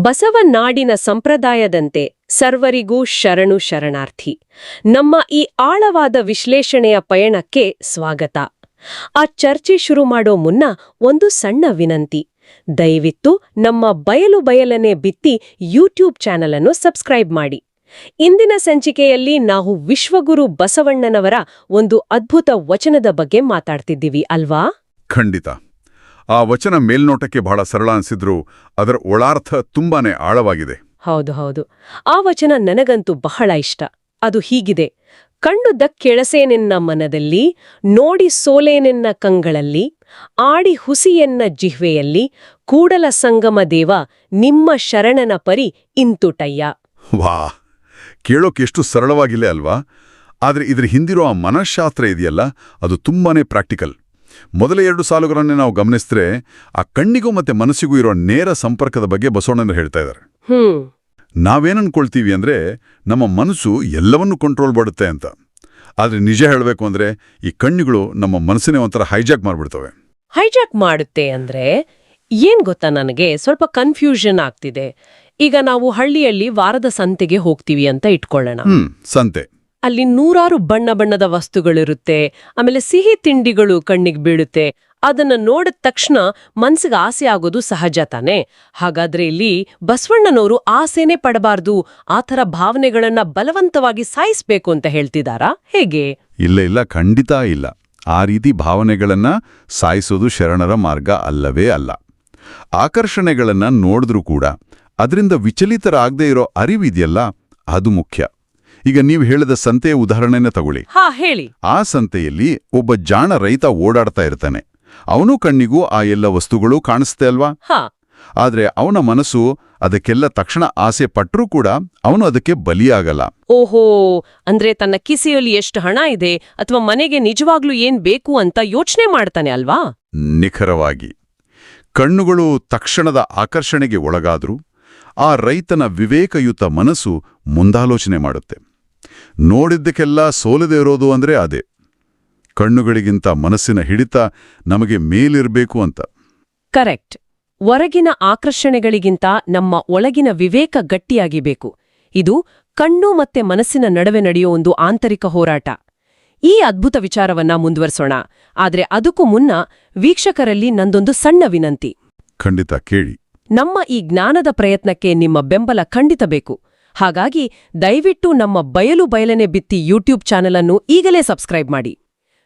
ಬಸವನಾಡಿನ ಸಂಪ್ರದಾಯದಂತೆ ಸರ್ವರಿಗೂ ಶರಣು ಶರಣಾರ್ಥಿ. ನಮ್ಮ ಈ ಆಳವಾದ ವಿಶ್ಲೇಷಣೆಯ ಪಯಣಕ್ಕೆ ಸ್ವಾಗತ. ಆ ಚರ್ಚೆ ಶುರು ಮಾಡೋ ಮುನ್ನ ಒಂದು ಸಣ್ಣ ವಿನಂತಿ. ದಯವಿಟ್ಟು ನಮ್ಮ ಬಯಲನೆ ಬಿತ್ತಿ ಯೂಟ್ಯೂಬ್ ಚಾನಲ್ ಅನ್ನು ಸಬ್ಸ್ಕ್ರೈಬ್ ಮಾಡಿ. ಇಂದಿನ ಸಂಚಿಕೆಯಲ್ಲಿ ನಾವು ವಿಶ್ವಗುರು ಬಸವಣ್ಣನವರ ಒಂದು ಅದ್ಭುತ ವಚನದ ಬಗ್ಗೆ ಮಾತಾಡ್ತಿದ್ದೀವಿ ಅಲ್ವಾ? ಖಂಡಿತ. ಆ ವಚನ ಮೇಲ್ನೋಟಕ್ಕೆ ಬಹಳ ಸರಳ ಅನಿಸಿದ್ರೂ ಅದರ ಒಳಾರ್ಥ ತುಂಬಾನೇ ಆಳವಾಗಿದೆ. ಹೌದು. ಆ ವಚನ ನನಗಂತೂ ಬಹಳ ಇಷ್ಟ. ಅದು ಹೀಗಿದೆ: ಕಂಡು ಕೆಳಸೇನೆನ್ನ ಮನದಲ್ಲಿ, ನೋಡಿ ಸೋಲೇನೆನ್ನ ಕಂಗಳಲ್ಲಿ, ಆಡಿ ಹುಸಿಯೆನ್ನ ಜಿಹ್ವೆಯಲ್ಲಿ, ಕೂಡಲ ಸಂಗಮ ದೇವ ನಿಮ್ಮ ಶರಣನ ಪರಿ ಇಂತುಟಯ್ಯ. ವಾ, ಕೇಳೋಕೆಷ್ಟು ಸರಳವಾಗಿಲ್ಲ ಅಲ್ವಾ? ಆದ್ರೆ ಇದ್ರ ಹಿಂದಿರೋ ಆ ಮನಃಶಾಸ್ತ್ರ ಇದೆಯಲ್ಲ, ಅದು ತುಂಬಾನೇ ಪ್ರಾಕ್ಟಿಕಲ್. ಮೊದಲ 2 ಸಾಲುಗಳನ್ನೇ ನಾವು ಗಮನಿಸಿದ್ರೆ ಆ ಕಣ್ಣಿಗೂ ಮತ್ತೆ ಮನಸ್ಸಿಗೂ ಇರೋ ನೇರ ಸಂಪರ್ಕದ ಬಗ್ಗೆ ಬಸವಣ್ಣನವರು ಹೇಳ್ತಾ ಇದ್ದಾರೆ. ನಾವೇನನ್ಕೊಳ್ತೀವಿ ಅಂದ್ರೆ ನಮ್ಮ ಮನಸ್ಸು ಎಲ್ಲವನ್ನೂ ಕಂಟ್ರೋಲ್ ಮಾಡುತ್ತೆ ಅಂತ. ಆದ್ರೆ ನಿಜ ಹೇಳಬೇಕು ಅಂದ್ರೆ ಈ ಕಣ್ಣುಗಳು ನಮ್ಮ ಮನಸ್ಸಿನೇ ಒಂಥರ ಹೈಜಾಕ್ ಮಾಡ್ಬಿಡ್ತವೆ. ಹೈಜಾಕ್ ಮಾಡುತ್ತೆ ಅಂದ್ರೆ ಏನ್ ಗೊತ್ತಾ, ನನಗೆ ಸ್ವಲ್ಪ ಕನ್ಫ್ಯೂಷನ್ ಆಗ್ತಿದೆ. ಈಗ ನಾವು ಹಳ್ಳಿಯಲ್ಲಿ ವಾರದ ಸಂತೆಗೆ ಹೋಗ್ತೀವಿ ಅಂತ ಇಟ್ಕೊಳ್ಳೋಣ. ಸಂತೆ ಅಲ್ಲಿ ನೂರಾರು ಬಣ್ಣದ ವಸ್ತುಗಳಿರುತ್ತೆ. ಆಮೇಲೆ ಸಿಹಿ ತಿಂಡಿಗಳು ಕಣ್ಣಿಗೆ ಬೀಳುತ್ತೆ. ಅದನ್ನ ನೋಡಿದ ತಕ್ಷಣ ಮನ್ಸಿಗೆ ಆಸೆ ಆಗೋದು ಸಹಜ ತಾನೆ. ಹಾಗಾದ್ರೆ ಇಲ್ಲಿ ಬಸವಣ್ಣನವರು ಆಸೆನೇ ಪಡಬಾರ್ದು, ಆ ಥರ ಭಾವನೆಗಳನ್ನ ಬಲವಂತವಾಗಿ ಸಾಯಿಸ್ಬೇಕು ಅಂತ ಹೇಳ್ತಿದಾರಾ? ಹೇಗೆ? ಇಲ್ಲ, ಖಂಡಿತ ಇಲ್ಲ. ಆ ರೀತಿ ಭಾವನೆಗಳನ್ನ ಸಾಯಿಸೋದು ಶರಣರ ಮಾರ್ಗ ಅಲ್ಲವೇ ಅಲ್ಲ. ಆಕರ್ಷಣೆಗಳನ್ನ ನೋಡಿದ್ರೂ ಕೂಡ ಅದರಿಂದ ವಿಚಲಿತರಾಗದೇ ಇರೋ ಅರಿವಿದೆಯಲ್ಲ, ಅದು ಮುಖ್ಯ. ಈಗ ನೀವು ಹೇಳಿದ ಸಂತೆಯ ಉದಾಹರಣೆನ ತಗೊಳ್ಳಿ. ಹೇಳಿ. ಆ ಸಂತೆಯಲ್ಲಿ ಒಬ್ಬ ಜಾಣ ರೈತ ಓಡಾಡ್ತಾ ಇರ್ತಾನೆ. ಅವನು ಕಣ್ಣಿಗೂ ಆ ಎಲ್ಲ ವಸ್ತುಗಳು ಕಾಣಿಸುತ್ತೆ ಅಲ್ವಾ? ಆದ್ರೆ ಅವನ ಮನಸ್ಸು ಅದಕ್ಕೆಲ್ಲ ತಕ್ಷಣ ಆಸೆ ಪಟ್ಟರೂ ಕೂಡ ಅವನು ಅದಕ್ಕೆ ಬಲಿಯಾಗಲ್ಲ. ಓಹೋ, ಅಂದ್ರೆ ತನ್ನ ಕಿಸೆಯಲ್ಲಿ ಎಷ್ಟು ಹಣ ಇದೆ ಅಥವಾ ಮನೆಗೆ ನಿಜವಾಗ್ಲೂ ಏನ್ ಬೇಕು ಅಂತ ಯೋಚನೆ ಮಾಡ್ತಾನೆ ಅಲ್ವಾ? ನಿಖರವಾಗಿ. ಕಣ್ಣುಗಳು ತಕ್ಷಣದ ಆಕರ್ಷಣೆಗೆ ಒಳಗಾದ್ರೂ ಆ ರೈತನ ವಿವೇಕಯುತ ಮನಸ್ಸು ಮುಂದಾಲೋಚನೆ ಮಾಡುತ್ತೆ. ನೋಡಿದ್ದಕ್ಕೆಲ್ಲ ಸೋಲದೆ ಇರೋದು ಅಂದ್ರೆ ಅದೇ. ಕಣ್ಣುಗಳಿಗಿಂತ ಮನಸ್ಸಿನ ಹಿಡಿತ ನಮಗೆ ಮೇಲಿರಬೇಕು ಅಂತ. ಕರೆಕ್ಟ್. ಹೊರಗಿನ ಆಕರ್ಷಣೆಗಳಿಗಿಂತ ನಮ್ಮ ಒಳಗಿನ ವಿವೇಕ ಗಟ್ಟಿಯಾಗಿಬೇಕು. ಇದು ಕಣ್ಣು ಮತ್ತೆ ಮನಸ್ಸಿನ ನಡುವೆ ನಡೆಯೋ ಒಂದು ಆಂತರಿಕ ಹೋರಾಟ. ಈ ಅದ್ಭುತ ವಿಚಾರವನ್ನ ಮುಂದುವರಿಸೋಣ. ಆದ್ರೆ ಅದಕ್ಕೂ ಮುನ್ನ ವೀಕ್ಷಕರಲ್ಲಿ ನಂದೊಂದು ಸಣ್ಣ ವಿನಂತಿ. ಖಂಡಿತ ಕೇಳಿ. ನಮ್ಮ ಈ ಜ್ಞಾನದ ಪ್ರಯತ್ನಕ್ಕೆ ನಿಮ್ಮ ಬೆಂಬಲ ಖಂಡಿತ ಬೇಕು. ಹಾಗಾಗಿ ದಯವಿಟ್ಟು ನಮ್ಮ ಬಯಲನೆ ಬಿತ್ತಿ ಯೂಟ್ಯೂಬ್ ಚಾನಲ್ ಅನ್ನು ಈಗಲೇ ಸಬ್ಸ್ಕ್ರೈಬ್ ಮಾಡಿ.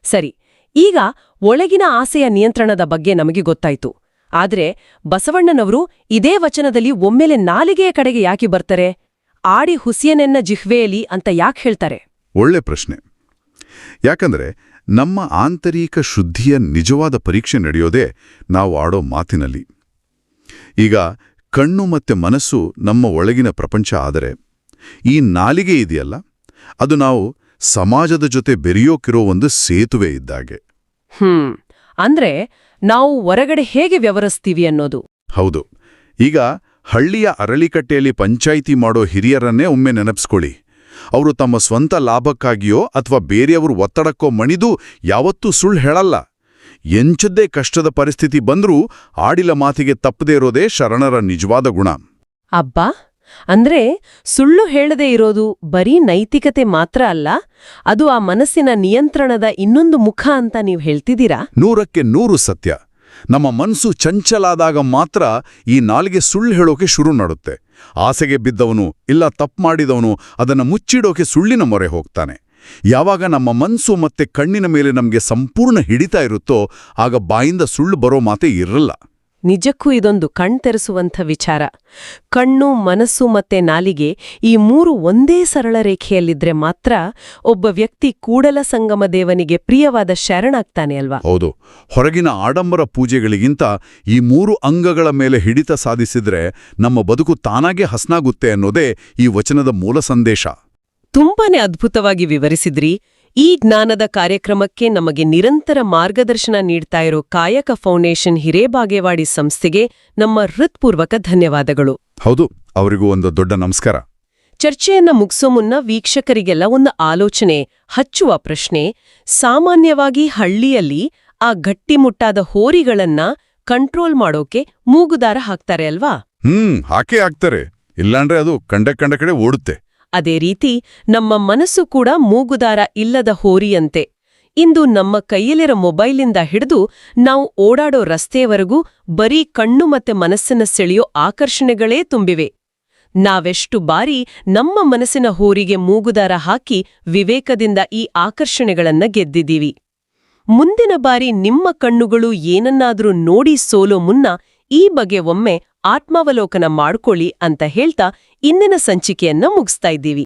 ಸರಿ, ಈಗ ಒಳಗಿನ ಆಸೆಯ ನಿಯಂತ್ರಣದ ಬಗ್ಗೆ ನಮಗೆ ಗೊತ್ತಾಯ್ತು. ಆದ್ರೆ ಬಸವಣ್ಣನವರು ಇದೇ ವಚನದಲ್ಲಿ ಒಮ್ಮೆಲೆ ನಾಲಿಗೆಯ ಕಡೆಗೆ ಯಾಕೆ ಬರ್ತಾರೆ? ಆಡಿ ಹುಸಿಯನೆನ್ನ ಜಿಹ್ವೆಯಲ್ಲಿ ಅಂತ ಯಾಕೆ ಹೇಳ್ತಾರೆ? ಒಳ್ಳೆ ಪ್ರಶ್ನೆ. ಯಾಕಂದ್ರೆ ನಮ್ಮ ಆಂತರಿಕ ಶುದ್ಧಿಯ ನಿಜವಾದ ಪರೀಕ್ಷೆ ನಡೆಯೋದೇ ನಾವು ಆಡೋ ಮಾತಿನಲ್ಲಿ. ಈಗ ಕಣ್ಣು ಮತ್ತೆ ಮನಸ್ಸು ನಮ್ಮ ಒಳಗಿನ ಪ್ರಪಂಚ ಆದರೆ, ಈ ನಾಲಿಗೆ ಇದೆಯಲ್ಲ, ಅದು ನಾವು ಸಮಾಜದ ಜೊತೆ ಬೆರೆಯೋಕಿರೋ ಒಂದು ಸೇತುವೆ ಇದ್ದಾಗೆ. ಅಂದ್ರೆ ನಾವು ಹೊರಗಡೆ ಹೇಗೆ ವ್ಯವಹರಿಸ್ತೀವಿ ಅನ್ನೋದು. ಹೌದು. ಈಗ ಹಳ್ಳಿಯ ಅರಳಿಕಟ್ಟೆಯಲ್ಲಿ ಪಂಚಾಯಿತಿ ಮಾಡೋ ಹಿರಿಯರನ್ನೇ ಒಮ್ಮೆ ನೆನಪಿಸ್ಕೊಳ್ಳಿ. ಅವರು ತಮ್ಮ ಸ್ವಂತ ಲಾಭಕ್ಕಾಗಿಯೋ ಅಥವಾ ಬೇರೆಯವರು ಒತ್ತಡಕ್ಕೋ ಮಣಿದು ಯಾವತ್ತೂ ಸುಳ್ಳು ಹೇಳಲ್ಲ. ಎಂಚದ್ದೇ ಕಷ್ಟದ ಪರಿಸ್ಥಿತಿ ಬಂದ್ರೂ ಆಡಿಲ ಮಾತಿಗೆ ತಪ್ಪದೇ ಇರೋದೇ ಶರಣರ ನಿಜವಾದ ಗುಣ. ಅಬ್ಬಾ, ಅಂದ್ರೆ ಸುಳ್ಳು ಹೇಳದೇ ಇರೋದು ಬರೀ ನೈತಿಕತೆ ಮಾತ್ರ ಅಲ್ಲ, ಅದು ಆ ಮನಸ್ಸಿನ ನಿಯಂತ್ರಣದ ಇನ್ನೊಂದು ಮುಖ ಅಂತ ನೀವು ಹೇಳ್ತಿದ್ದೀರಾ? 100ಕ್ಕೆ 100 ಸತ್ಯ. ನಮ್ಮ ಮನಸ್ಸು ಚಂಚಲಾದಾಗ ಮಾತ್ರ ಈ ನಾಲಿಗೆ ಸುಳ್ಳು ಹೇಳೋಕೆ ಶುರು ಮಾಡುತ್ತೆ. ಆಸೆಗೆ ಬಿದ್ದವನು ಇಲ್ಲ ತಪ್ಪು ಮಾಡಿದವನು ಅದನ್ನು ಮುಚ್ಚಿಡೋಕೆ ಸುಳ್ಳಿನ ಮೊರೆ ಹೋಗ್ತಾನೆ. ಯಾವಾಗ ನಮ್ಮ ಮನಸ್ಸು ಮತ್ತೆ ಕಣ್ಣಿನ ಮೇಲೆ ನಮಗೆ ಸಂಪೂರ್ಣ ಹಿಡಿತಾ ಇರುತ್ತೋ ಆಗ ಬಾಯಿಂದ ಸುಳ್ಳು ಬರೋ ಮಾತೇ ಇರಲ್ಲ. ನಿಜಕ್ಕೂ ಇದೊಂದು ಕಣ್ತೆರೆಸುವಂಥ ವಿಚಾರ. ಕಣ್ಣು, ಮನಸ್ಸು ಮತ್ತೆ ನಾಲಿಗೆ ಈ 3 ಒಂದೇ ಸರಳ ರೇಖೆಯಲ್ಲಿದ್ರೆ ಮಾತ್ರ ಒಬ್ಬ ವ್ಯಕ್ತಿ ಕೂಡಲ ಸಂಗಮ ದೇವನಿಗೆ ಪ್ರಿಯವಾದ ಶರಣಾಗ್ತಾನೆ ಅಲ್ವಾ? ಹೌದು. ಹೊರಗಿನ ಆಡಂಬರ ಪೂಜೆಗಳಿಗಿಂತ ಈ 3 ಅಂಗಗಳ ಮೇಲೆ ಹಿಡಿತ ಸಾಧಿಸಿದ್ರೆ ನಮ್ಮ ಬದುಕು ತಾನಾಗೆ ಹಸನಾಗುತ್ತೆ ಅನ್ನೋದೇ ಈ ವಚನದ ಮೂಲ ಸಂದೇಶ. ತುಂಬಾನೇ ಅದ್ಭುತವಾಗಿ ವಿವರಿಸಿದ್ರಿ. ಈ ಜ್ಞಾನದ ಕಾರ್ಯಕ್ರಮಕ್ಕೆ ನಮಗೆ ನಿರಂತರ ಮಾರ್ಗದರ್ಶನ ನೀಡ್ತಾ ಇರೋ ಕಾಯಕ ಫೌಂಡೇಶನ್ ಹಿರೇಬಾಗೇವಾಡಿ ಸಂಸ್ಥೆಗೆ ನಮ್ಮ ಹೃತ್ಪೂರ್ವಕ ಧನ್ಯವಾದಗಳು. ಹೌದು, ಅವರಿಗೂ ಒಂದು ದೊಡ್ಡ ನಮಸ್ಕಾರ. ಚರ್ಚೆಯನ್ನ ಮುಗಿಸೋ ಮುನ್ನ ವೀಕ್ಷಕರಿಗೆಲ್ಲ ಒಂದು ಆಲೋಚನೆ, ಹಚ್ಚುವ ಪ್ರಶ್ನೆ. ಸಾಮಾನ್ಯವಾಗಿ ಹಳ್ಳಿಯಲ್ಲಿ ಆ ಗಟ್ಟಿಮುಟ್ಟಾದ ಹೋರಿಗಳನ್ನ ಕಂಟ್ರೋಲ್ ಮಾಡೋಕೆ ಮೂಗುದಾರ ಹಾಕ್ತಾರೆ ಅಲ್ವಾ? ಹಾಕೇ ಹಾಕ್ತಾರೆ. ಇಲ್ಲಾಂದ್ರೆ ಅದು ಕಂಡ ಕಡೆ ಓಡುತ್ತೆ. ಅದೇ ರೀತಿ ನಮ್ಮ ಮನಸ್ಸು ಕೂಡ ಮೂಗುದಾರ ಇಲ್ಲದ ಹೋರಿಯಂತೆ. ಇಂದು ನಮ್ಮ ಕೈಯಲ್ಲಿರೋ ಮೊಬೈಲಿಂದ ಹಿಡಿದು ನಾವು ಓಡಾಡೋ ರಸ್ತೆಯವರೆಗೂ ಬರೀ ಕಣ್ಣು ಮತ್ತೆ ಮನಸ್ಸನ್ನ ಸೆಳೆಯೋ ಆಕರ್ಷಣೆಗಳೇ ತುಂಬಿವೆ. ನಾವೆಷ್ಟು ಬಾರಿ ನಮ್ಮ ಮನಸ್ಸಿನ ಹೋರಿಗೆ ಮೂಗುದಾರ ಹಾಕಿ ವಿವೇಕದಿಂದ ಈ ಆಕರ್ಷಣೆಗಳನ್ನ ಗೆದ್ದಿದ್ದೀವಿ. ಮುಂದಿನ ಬಾರಿ ನಿಮ್ಮ ಕಣ್ಣುಗಳು ಏನನ್ನಾದ್ರೂ ನೋಡಿ ಸೋಲೋ ಮುನ್ನ ಈ ಬಗ್ಗೆ ಒಮ್ಮೆ ಆತ್ಮಾವಲೋಕನ ಮಾಡ್ಕೊಳ್ಳಿ ಅಂತ ಹೇಳ್ತಾ ಇಂದಿನ ಸಂಚಿಕೆಯನ್ನ ಮುಗಿಸ್ತಾ ಇದ್ದೀವಿ.